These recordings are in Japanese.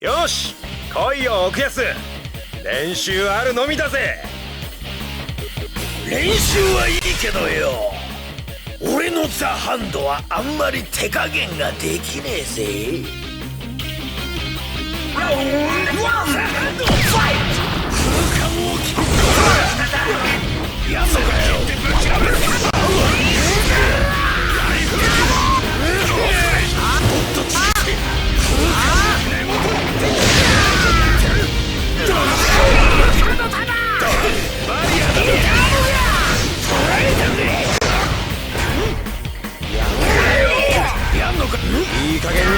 よし来いよ奥安、練習あるのみだぜ。練習はいいけどよ、俺のザ・ハンドはあんまり手加減ができねえぜ。ラウンドワン、ザ・ハンドファイト。空間を切る。やんのかよ。いい加減に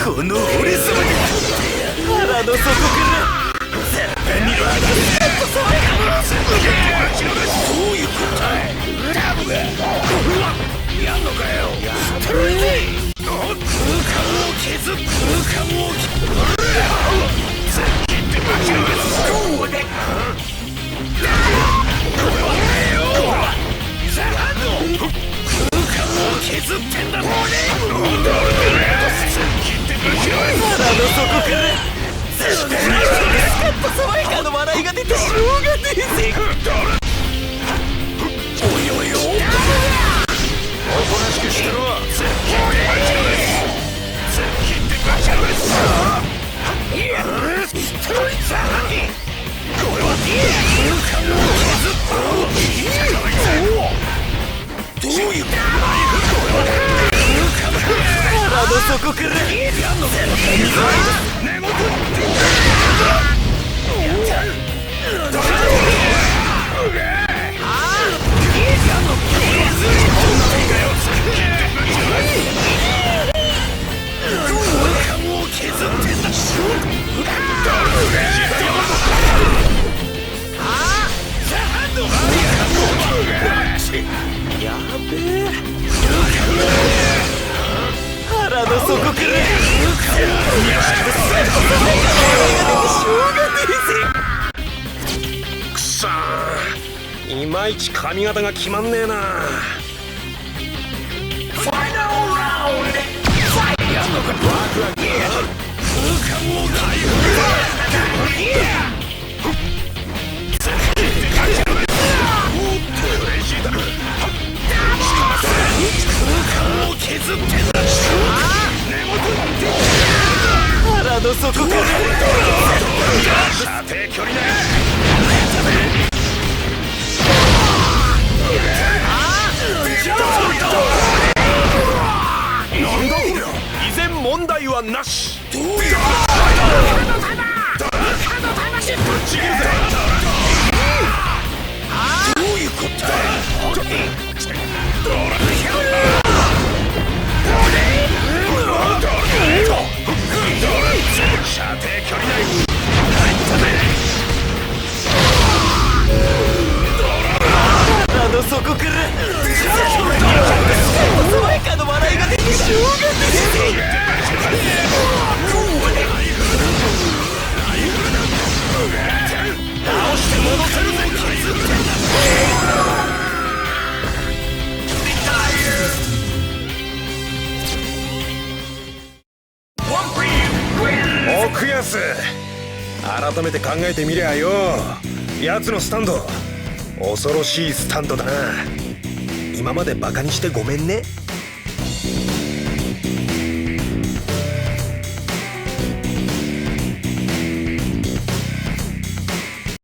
この俺様にとって腹の底から絶対にどういうことだ。やんのかよ。やってるぜ。空間を削って空間を削って間違えそうで。削ってんだぞ。腹の底から絶対にスカッと爽やかな笑いが出てしょうがねえぜ。おいおいおい、おとなしくしてろ。どういうこと腹の底からやんのかよ。根元やべえ。腹の底からくそー、いまいち髪型が決まんねえな。ファイナルラウンドファイト。やんのか。空間を回復。削ってんだ。腹の底から射程距離だ。なんだこりゃ。依然問題はなし。どういうことだ。ぶっちぎるぜ。どういうことだ。射程距離内入ったぜ。腹の底から爽やかな笑いが出てしょうがねえ。倒して戻せるぜ。奥安、改めて考えてみりゃよ、奴のスタンド恐ろしいスタンドだな。今までバカにしてごめんね。